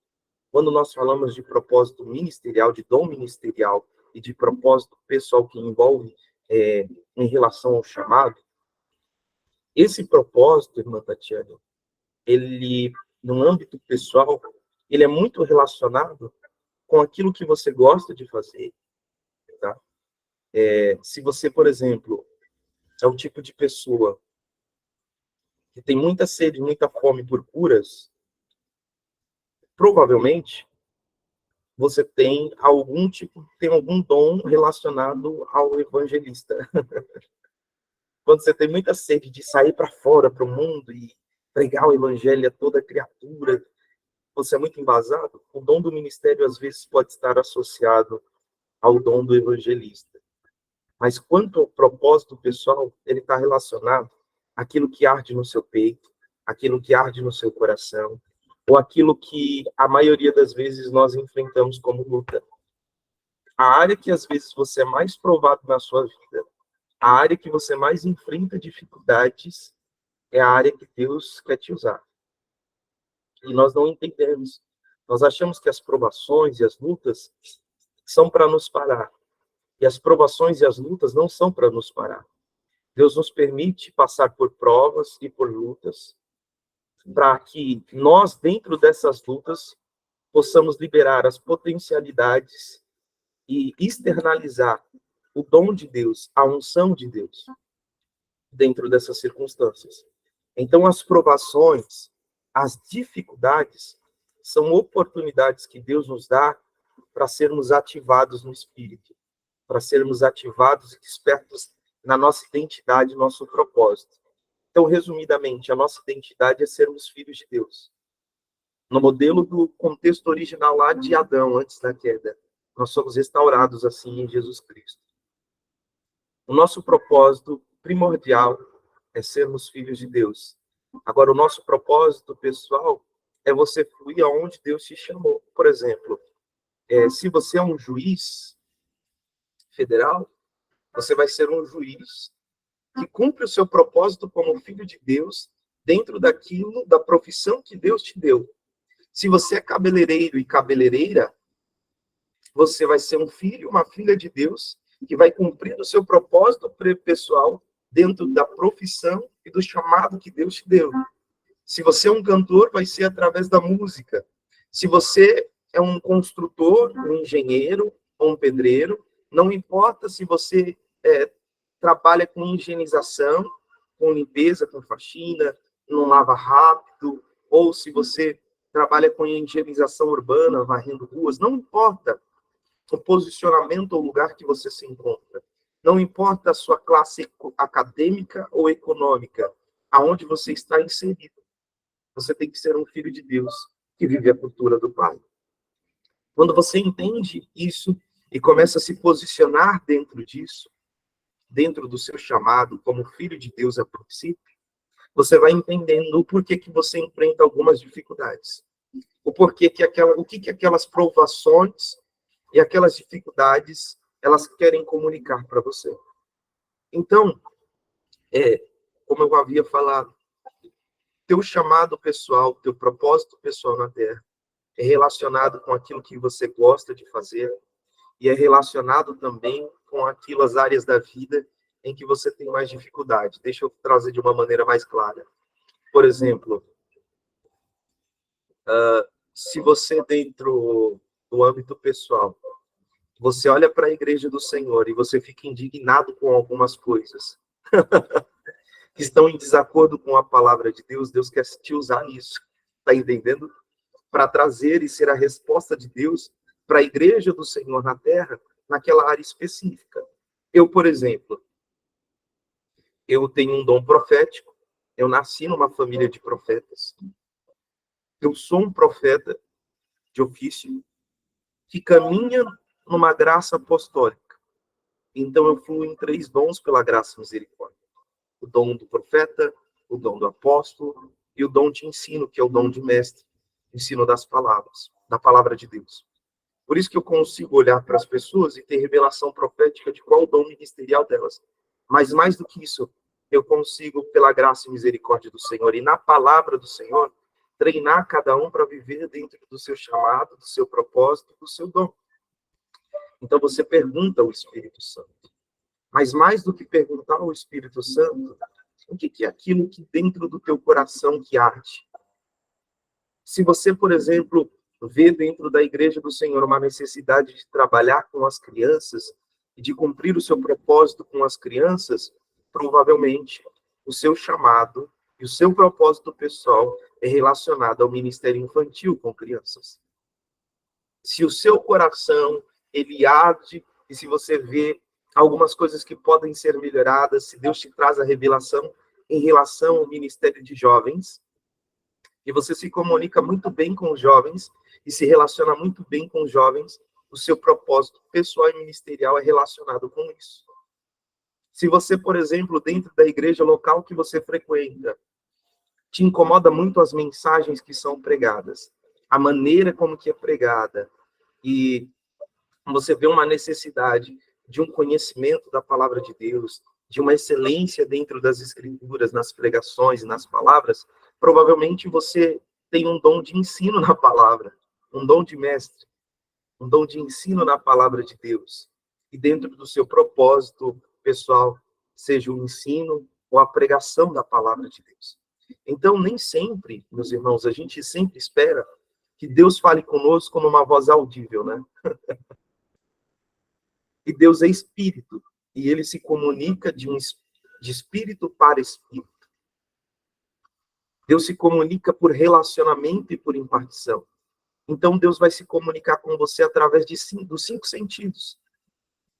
quando nós falamos de propósito ministerial, de dom ministerial, e de propósito pessoal que envolve em relação ao chamado, esse propósito, irmã Tatiana, ele, no âmbito pessoal, ele é muito relacionado com aquilo que você gosta de fazer, tá? Se você, por exemplo, é um tipo de pessoa que tem muita sede, muita fome por curas, provavelmente você tem algum dom relacionado ao evangelista. Quando você tem muita sede de sair para fora, para o mundo e pregar o evangelho a toda criatura, você é muito embasado, o dom do ministério às vezes pode estar associado ao dom do evangelista. Mas quanto ao propósito pessoal, ele está relacionado àquilo que arde no seu peito, àquilo que arde no seu coração, ou aquilo que a maioria das vezes nós enfrentamos como luta. A área que às vezes você é mais provado na sua vida, a área que você mais enfrenta dificuldades, é a área que Deus quer te usar. E nós não entendemos. Nós achamos que as provações e as lutas são para nos parar. E as provações e as lutas não são para nos parar. Deus nos permite passar por provas e por lutas, para que nós, dentro dessas lutas, possamos liberar as potencialidades e externalizar o dom de Deus, a unção de Deus, dentro dessas circunstâncias. Então, as provações, as dificuldades, são oportunidades que Deus nos dá para sermos ativados no Espírito, para sermos ativados e despertos na nossa identidade, nosso propósito. Então, resumidamente, a nossa identidade é sermos filhos de Deus. No modelo do contexto original lá de Adão, antes da queda, nós somos restaurados assim em Jesus Cristo. O nosso propósito primordial é sermos filhos de Deus. Agora, o nosso propósito pessoal é você fluir aonde Deus te chamou. Por exemplo, se você é um juiz federal, você vai ser um juiz que cumpre o seu propósito como filho de Deus dentro daquilo, da profissão que Deus te deu. Se você é cabeleireiro e cabeleireira, você vai ser um filho, uma filha de Deus, que vai cumprir o seu propósito pessoal dentro da profissão e do chamado que Deus te deu. Se você é um cantor, vai ser através da música. Se você é um construtor, um engenheiro ou um pedreiro, não importa se você trabalha com higienização, com limpeza, com faxina, não lava rápido, ou se você trabalha com higienização urbana, varrendo ruas, não importa o posicionamento ou lugar que você se encontra. Não importa a sua classe acadêmica ou econômica, aonde você está inserido. Você tem que ser um filho de Deus que vive a cultura do Pai. Quando você entende isso e começa a se posicionar dentro disso, dentro do seu chamado como filho de Deus a princípio, você vai entendendo o porquê que você enfrenta algumas dificuldades. O porquê que aquelas provações e aquelas dificuldades, elas querem comunicar para você. Então, como eu havia falado, teu chamado pessoal, teu propósito pessoal na Terra é relacionado com aquilo que você gosta de fazer e é relacionado também com aquilo, as áreas da vida em que você tem mais dificuldade. Deixa eu trazer de uma maneira mais clara. Por exemplo, se você dentro do âmbito pessoal, você olha para a igreja do Senhor e você fica indignado com algumas coisas que estão em desacordo com a palavra de Deus, Deus quer te usar nisso, tá entendendo? Para trazer e ser a resposta de Deus para a igreja do Senhor na terra, naquela área específica. Eu, por exemplo, eu tenho um dom profético, eu nasci numa família de profetas, eu sou um profeta de ofício que caminha numa graça apostólica. Então eu fluo em 3 dons pela graça e misericórdia. O dom do profeta, o dom do apóstolo e o dom de ensino, que é o dom de mestre, ensino das palavras, da palavra de Deus. Por isso que eu consigo olhar para as pessoas e ter revelação profética de qual o dom ministerial delas. Mas mais do que isso, eu consigo, pela graça e misericórdia do Senhor e na palavra do Senhor, treinar cada um para viver dentro do seu chamado, do seu propósito, do seu dom. Então você pergunta ao Espírito Santo. Mas mais do que perguntar ao Espírito Santo, o que é aquilo que dentro do teu coração que arde? Se você, por exemplo, vê dentro da igreja do Senhor uma necessidade de trabalhar com as crianças e de cumprir o seu propósito com as crianças, provavelmente o seu chamado e o seu propósito pessoal é relacionado ao ministério infantil com crianças. Se o seu coração, ele arde, e se você vê algumas coisas que podem ser melhoradas, se Deus te traz a revelação em relação ao ministério de jovens, e você se comunica muito bem com os jovens, e se relaciona muito bem com os jovens, o seu propósito pessoal e ministerial é relacionado com isso. Se você, por exemplo, dentro da igreja local que você frequenta, te incomoda muito as mensagens que são pregadas, a maneira como que é pregada, e você vê uma necessidade de um conhecimento da palavra de Deus, de uma excelência dentro das escrituras, nas pregações e nas palavras, provavelmente você tem um dom de ensino na palavra, um dom de mestre, um dom de ensino na palavra de Deus. E dentro do seu propósito pessoal, seja o ensino ou a pregação da palavra de Deus. Então, nem sempre, meus irmãos, a gente sempre espera que Deus fale conosco numa voz audível, né? E Deus é espírito, e ele se comunica de espírito para espírito. Deus se comunica por relacionamento e por impartição. Então Deus vai se comunicar com você através dos 5 sentidos.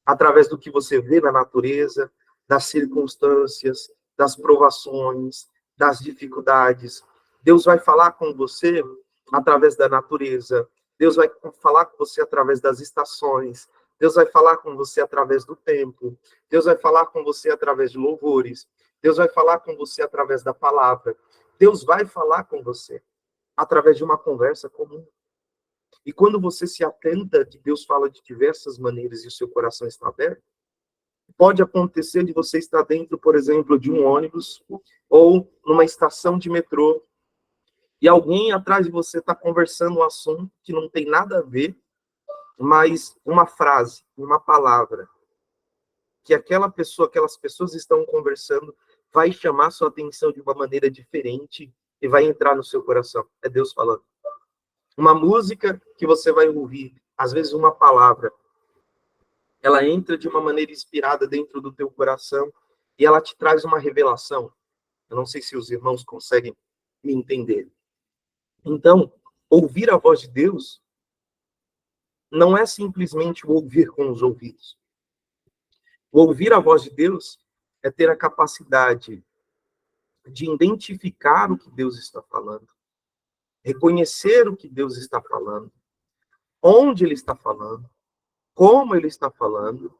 Através do que você vê na natureza, das circunstâncias, das provações, das dificuldades. Deus vai falar com você através da natureza. Deus vai falar com você através das estações. Deus vai falar com você através do tempo. Deus vai falar com você através de louvores. Deus vai falar com você através da palavra. Deus vai falar com você através de uma conversa comum. E quando você se atenta que Deus fala de diversas maneiras e o seu coração está aberto, pode acontecer de você estar dentro, por exemplo, de um ônibus ou numa estação de metrô e alguém atrás de você está conversando um assunto que não tem nada a ver, mas uma frase, uma palavra que aquelas pessoas estão conversando vai chamar sua atenção de uma maneira diferente e vai entrar no seu coração. É Deus falando. Uma música que você vai ouvir, às vezes uma palavra, ela entra de uma maneira inspirada dentro do teu coração e ela te traz uma revelação. Eu não sei se os irmãos conseguem me entender. Então, ouvir a voz de Deus não é simplesmente o ouvir com os ouvidos. O ouvir a voz de Deus é ter a capacidade de identificar o que Deus está falando, reconhecer o que Deus está falando, onde Ele está falando, como Ele está falando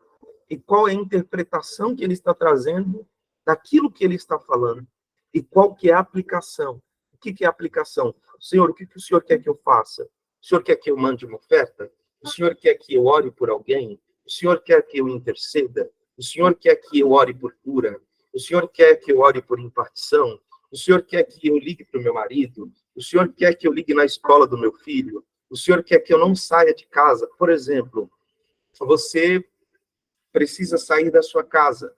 e qual é a interpretação que Ele está trazendo daquilo que Ele está falando e qual que é a aplicação. O que é a aplicação? Senhor, o que o Senhor quer que eu faça? O Senhor quer que eu mande uma oferta? O Senhor quer que eu ore por alguém? O Senhor quer que eu interceda? O Senhor quer que eu ore por cura? O Senhor quer que eu ore por impartição? O Senhor quer que eu ligue para o meu marido? O Senhor quer que eu ligue na escola do meu filho? O Senhor quer que eu não saia de casa? Por exemplo, você precisa sair da sua casa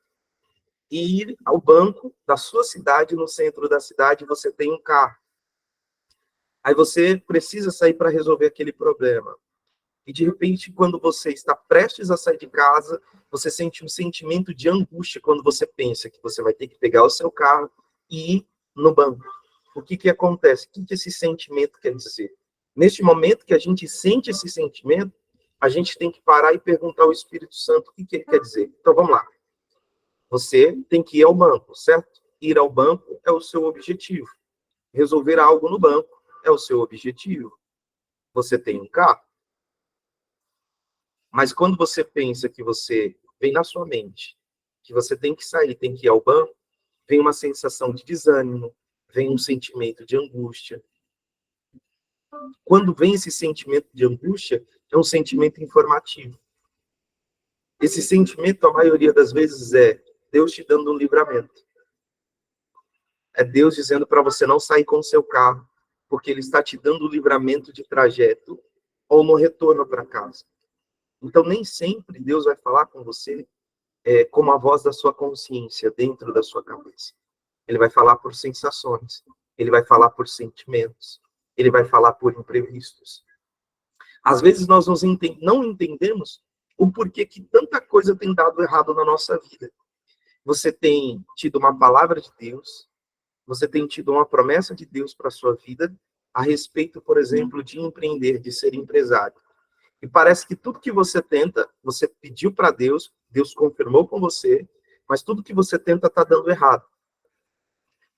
e ir ao banco da sua cidade, no centro da cidade, você tem um carro. Aí você precisa sair para resolver aquele problema. E, de repente, quando você está prestes a sair de casa, você sente um sentimento de angústia quando você pensa que você vai ter que pegar o seu carro e ir no banco. O que acontece? O que esse sentimento quer dizer? Neste momento que a gente sente esse sentimento, a gente tem que parar e perguntar ao Espírito Santo o que ele quer dizer. Então, vamos lá. Você tem que ir ao banco, certo? Ir ao banco é o seu objetivo. Resolver algo no banco é o seu objetivo. Você tem um carro. Mas quando você pensa que você vem na sua mente, que você tem que sair, tem que ir ao banco, vem uma sensação de desânimo, vem um sentimento de angústia. Quando vem esse sentimento de angústia, é um sentimento informativo. Esse sentimento, a maioria das vezes, é Deus te dando um livramento. É Deus dizendo para você não sair com o seu carro, porque Ele está te dando o livramento de trajeto ou no retorno para casa. Então, nem sempre Deus vai falar com você como a voz da sua consciência, dentro da sua cabeça. Ele vai falar por sensações, ele vai falar por sentimentos, ele vai falar por imprevistos. Às vezes nós não entendemos o porquê que tanta coisa tem dado errado na nossa vida. Você tem tido uma palavra de Deus, você tem tido uma promessa de Deus para a sua vida, a respeito, por exemplo, de empreender, de ser empresário. E parece que tudo que você tenta, você pediu para Deus, Deus confirmou com você, mas tudo que você tenta está dando errado.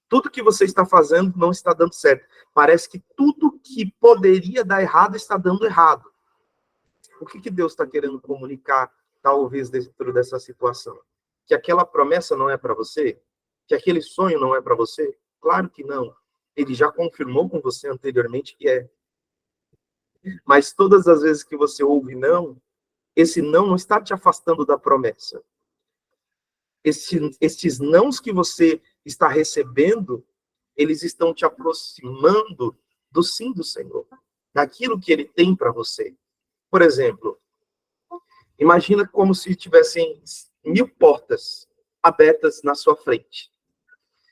Tudo que você está fazendo não está dando certo. Parece que tudo que poderia dar errado está dando errado. O que Deus está querendo comunicar, talvez, dentro dessa situação? Que aquela promessa não é para você? Que aquele sonho não é para você? Claro que não. Ele já confirmou com você anteriormente que é. Mas todas as vezes que você ouve não, esse não está te afastando da promessa. Estes nãos que você está recebendo, eles estão te aproximando do sim do Senhor, daquilo que Ele tem para você. Por exemplo, imagina como se tivessem 1000 portas abertas na sua frente.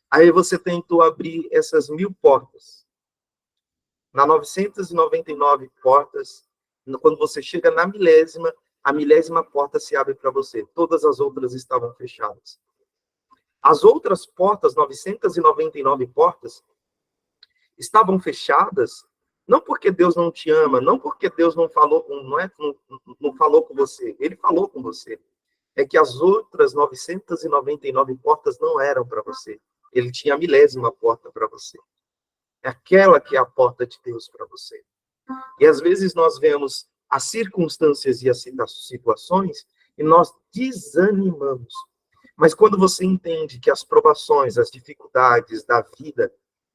Aí você tentou abrir essas 1000 portas. Na 999 portas, quando você chega na milésima, a milésima porta se abre para você. Todas as outras estavam fechadas. As outras portas, 999 portas, estavam fechadas Não porque Deus não te ama, não porque Deus não falou não falou com você. Ele falou com você. É que as outras 999 portas não eram para você. Ele tinha a milésima porta para você. É aquela que é a porta de Deus para você. E às vezes nós vemos as circunstâncias e as situações e nós desanimamos. Mas quando você entende que as provações, as dificuldades da vida,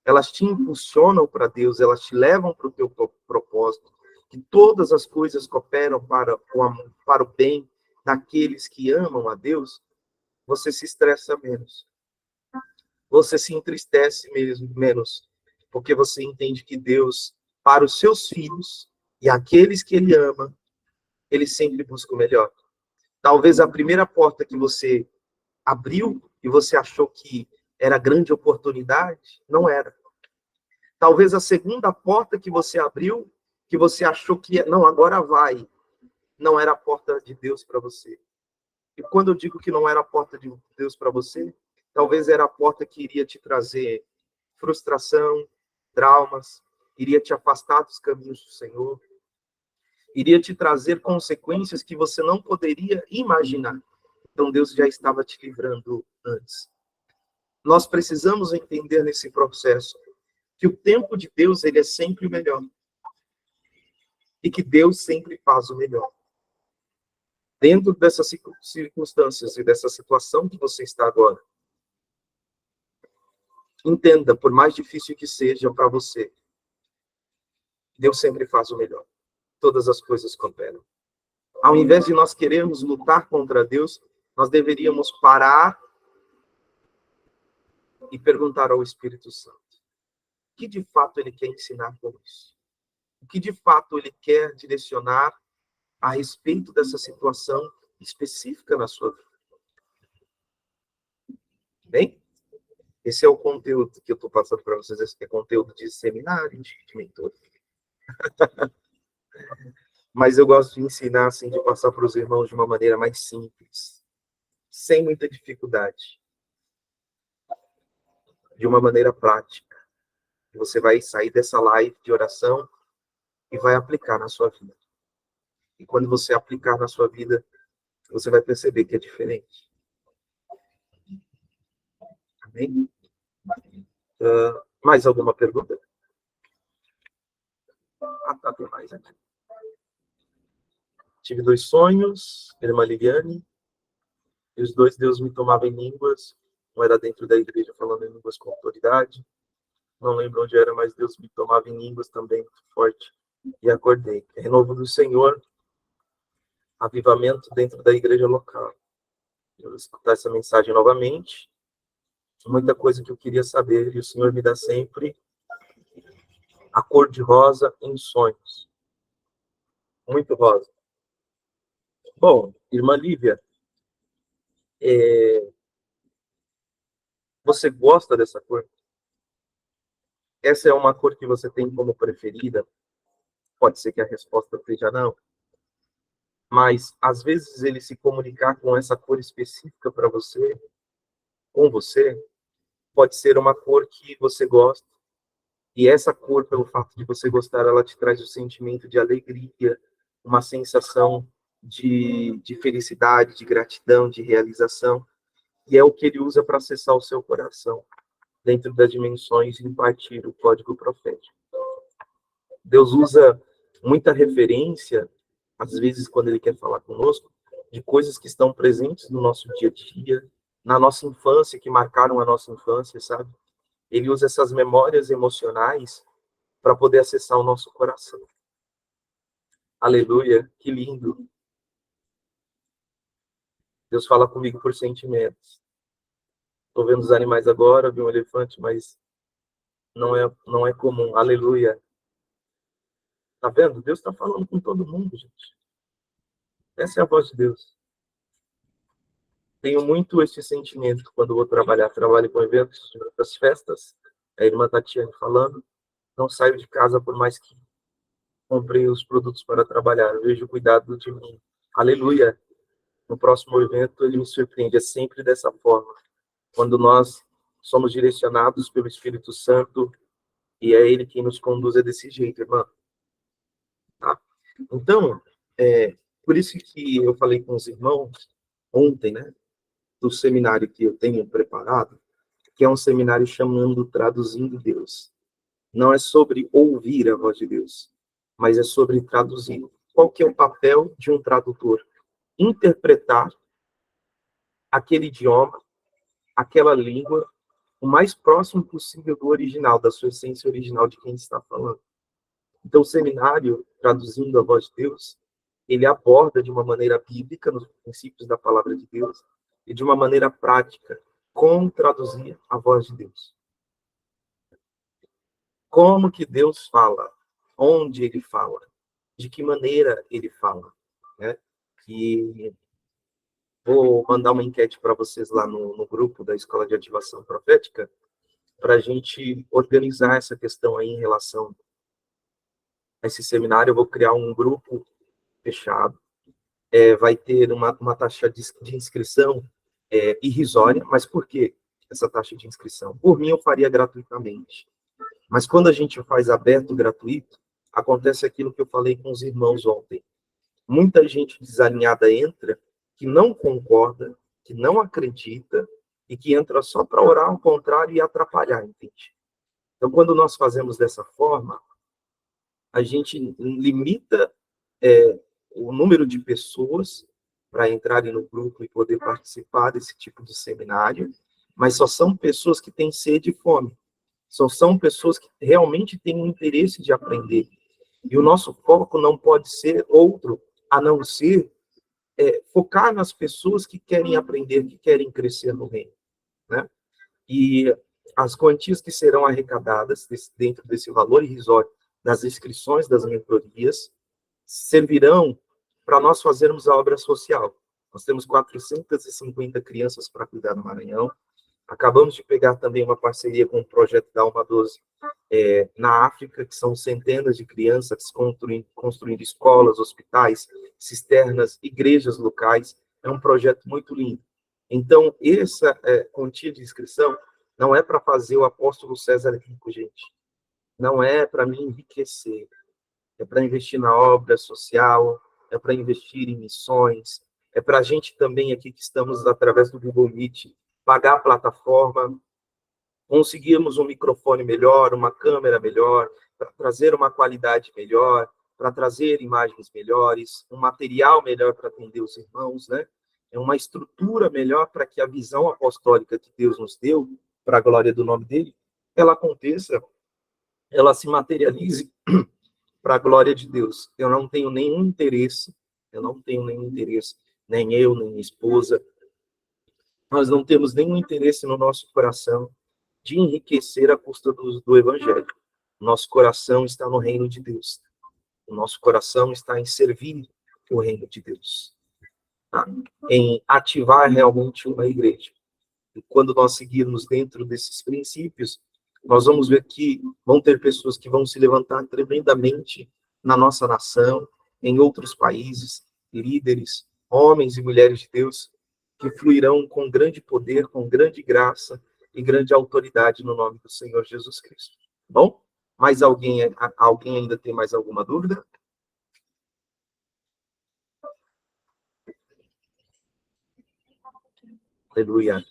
elas te impulsionam para Deus, elas te levam para o teu propósito, que todas as coisas cooperam para o bem daqueles que amam a Deus, você se estressa menos. Você se entristece menos, porque você entende que Deus, para os seus filhos e aqueles que Ele ama, Ele sempre busca o melhor. Talvez a primeira porta que você abriu e você achou que era grande oportunidade, não era. Talvez a segunda porta que você abriu, que você achou que não, agora vai, não era a porta de Deus para você. E quando eu digo que não era a porta de Deus para você, talvez era a porta que iria te trazer frustração, traumas, iria te afastar dos caminhos do Senhor, iria te trazer consequências que você não poderia imaginar. Então Deus já estava te livrando antes. Nós precisamos entender nesse processo que o tempo de Deus ele é sempre o melhor. E que Deus sempre faz o melhor. Dentro dessas circunstâncias e dessa situação que você está agora, entenda, por mais difícil que seja para você, Deus sempre faz o melhor. Todas as coisas cooperam. Ao invés de nós querermos lutar contra Deus, nós deveríamos parar e perguntar ao Espírito Santo o que de fato ele quer ensinar com isso. O que de fato ele quer direcionar a respeito dessa situação específica na sua vida. Bem? Esse é o conteúdo que eu estou passando para vocês. Esse é conteúdo de seminário, de mentoria. Mas eu gosto de ensinar, assim, de passar para os irmãos de uma maneira mais simples, sem muita dificuldade, de uma maneira prática. Você vai sair dessa live de oração e vai aplicar na sua vida. E quando você aplicar na sua vida, você vai perceber que é diferente. Amém? Mais alguma pergunta? Tá, tem mais aqui. Tive 2 sonhos, irmã Liliane, e os 2 Deus me tomava em línguas, um era dentro da igreja falando em línguas com autoridade, não lembro onde era, mas Deus me tomava em línguas também muito forte, e acordei. Renovo do Senhor, avivamento dentro da igreja local. Eu vou escutar essa mensagem novamente, muita coisa que eu queria saber, e o Senhor me dá sempre a cor de rosa em sonhos. Muito rosa. Bom, irmã Lívia, você gosta dessa cor? Essa é uma cor que você tem como preferida? Pode ser que a resposta seja não. Mas, às vezes, ele se comunicar com essa cor específica para você, com você, pode ser uma cor que você gosta. E essa cor, pelo fato de você gostar, ela te traz o sentimento de alegria, uma sensação de felicidade, de gratidão, de realização. E é o que ele usa para acessar o seu coração, dentro das dimensões e impartir o código profético. Deus usa muita referência, às vezes, quando ele quer falar conosco, de coisas que estão presentes no nosso dia a dia, na nossa infância, que marcaram a nossa infância, sabe? Ele usa essas memórias emocionais para poder acessar o nosso coração. Aleluia, que lindo. Deus fala comigo por sentimentos. Estou vendo os animais agora, vi um elefante, mas não é comum. Aleluia. Tá vendo? Deus está falando com todo mundo, gente. Essa é a voz de Deus. Tenho muito esse sentimento quando vou trabalhar. Trabalho com eventos, das festas. A irmã Tatiane falando. Não saio de casa por mais que comprei os produtos para trabalhar. Eu vejo o cuidado de mim. Aleluia. No próximo evento, ele me surpreende. É sempre dessa forma. Quando nós somos direcionados pelo Espírito Santo E é ele quem nos conduz desse jeito, irmã. Tá? Então, por isso que eu falei com os irmãos ontem, né, do seminário que eu tenho preparado, que é um seminário chamando Traduzindo Deus. Não é sobre ouvir a voz de Deus, mas é sobre traduzir. Qual que é o papel de um tradutor? Interpretar aquele idioma, aquela língua, o mais próximo possível do original, da sua essência original de quem está falando. Então, o seminário, traduzindo a voz de Deus, ele aborda de uma maneira bíblica, nos princípios da palavra de Deus, e de uma maneira prática, como traduzir a voz de Deus. Como que Deus fala? Onde ele fala? De que maneira ele fala? Né? Que vou mandar uma enquete para vocês lá no grupo da Escola de Ativação Profética, para a gente organizar essa questão aí em relação a esse seminário. Eu vou criar um grupo fechado, vai ter uma taxa de inscrição irrisória, mas por que essa taxa de inscrição? Por mim, eu faria gratuitamente. Mas quando a gente faz aberto, gratuito, acontece aquilo que eu falei com os irmãos ontem. Muita gente desalinhada entra, que não concorda, que não acredita, e que entra só para orar ao contrário e atrapalhar, entende? Então, quando nós fazemos dessa forma, a gente limita o número de pessoas para entrarem no grupo e poder participar desse tipo de seminário, mas só são pessoas que têm sede e fome. São pessoas que realmente têm um interesse de aprender. E o nosso foco não pode ser outro, a não ser focar nas pessoas que querem aprender, que querem crescer no reino, né? E as quantias que serão arrecadadas dentro desse valor irrisório das inscrições das mentorias servirão para nós fazermos a obra social. Nós temos 450 crianças para cuidar no Maranhão. Acabamos de pegar também uma parceria com o projeto da Alma 12 na África, que são centenas de crianças construindo escolas, hospitais, cisternas, igrejas locais. É um projeto muito lindo. Então, essa quantia de inscrição não é para fazer o apóstolo César rico, gente. Não é para me enriquecer. É para investir na obra social, é para investir em missões, é para a gente também aqui que estamos através do Google Meet pagar a plataforma, conseguirmos um microfone melhor, uma câmera melhor, para trazer uma qualidade melhor, para trazer imagens melhores, um material melhor para atender os irmãos, né? É uma estrutura melhor para que a visão apostólica que Deus nos deu, para a glória do nome dele, ela aconteça, ela se materialize para a glória de Deus. Eu não tenho nenhum interesse, nem eu, nem minha esposa, nós não temos nenhum interesse no nosso coração de enriquecer a custa do Evangelho. Nosso coração está no reino de Deus. O nosso coração está em servir o reino de Deus. Tá? Em ativar realmente uma igreja. E quando nós seguirmos dentro desses princípios, nós vamos ver que vão ter pessoas que vão se levantar tremendamente na nossa nação, em outros países, líderes, homens e mulheres de Deus, que fluirão com grande poder, com grande graça e grande autoridade no nome do Senhor Jesus Cristo. Bom? Mais alguém ainda tem mais alguma dúvida? Aleluia.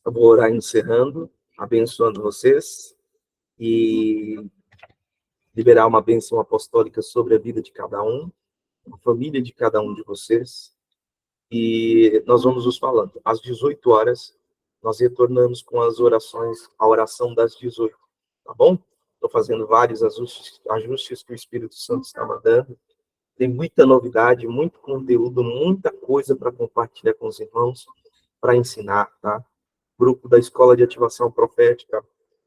Eu vou orar encerrando, abençoando vocês e liberar uma bênção apostólica sobre a vida de cada um, a família de cada um de vocês. E nós vamos nos falando. Às 18 horas, nós retornamos com as orações, a oração das 18, tá bom? Estou fazendo vários ajustes que o Espírito Santo está mandando. Tem muita novidade, muito conteúdo, muita coisa para compartilhar com os irmãos, para ensinar, tá? Grupo da Escola de Ativação Profética,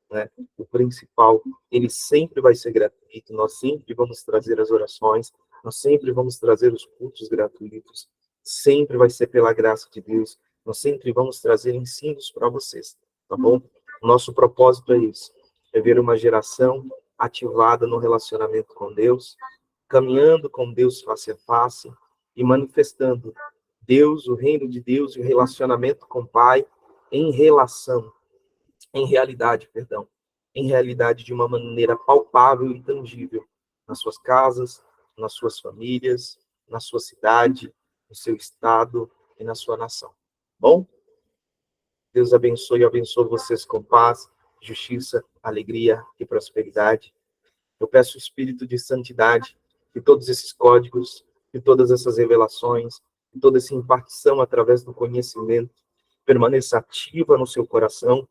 né? O principal, ele sempre vai ser gratuito, nós sempre vamos trazer as orações, nós sempre vamos trazer os cultos gratuitos, sempre vai ser pela graça de Deus, nós sempre vamos trazer ensinos para vocês, tá bom? O nosso propósito é isso, é ver uma geração ativada no relacionamento com Deus, caminhando com Deus face a face e manifestando Deus, o reino de Deus e o relacionamento com o Pai em realidade, perdão, em realidade de uma maneira palpável e tangível nas suas casas, nas suas famílias, na sua cidade, no seu estado e na sua nação. Bom? Deus abençoe e abençoe vocês com paz, justiça, alegria e prosperidade. Eu peço o espírito de santidade, que todos esses códigos, que todas essas revelações, que toda essa impartição através do conhecimento permaneça ativa no seu coração,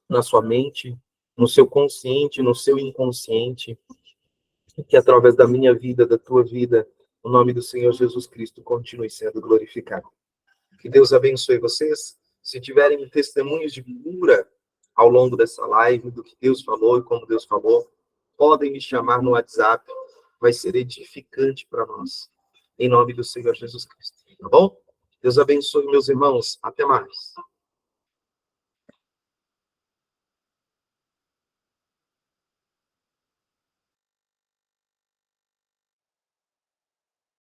na sua mente, no seu consciente, no seu inconsciente, e que através da minha vida, da tua vida, o nome do Senhor Jesus Cristo continue sendo glorificado. Que Deus abençoe vocês. Se tiverem testemunhos de cura ao longo dessa live, do que Deus falou e como Deus falou, podem me chamar no WhatsApp. Vai ser edificante para nós. Em nome do Senhor Jesus Cristo. Tá bom? Deus abençoe, meus irmãos. Até mais.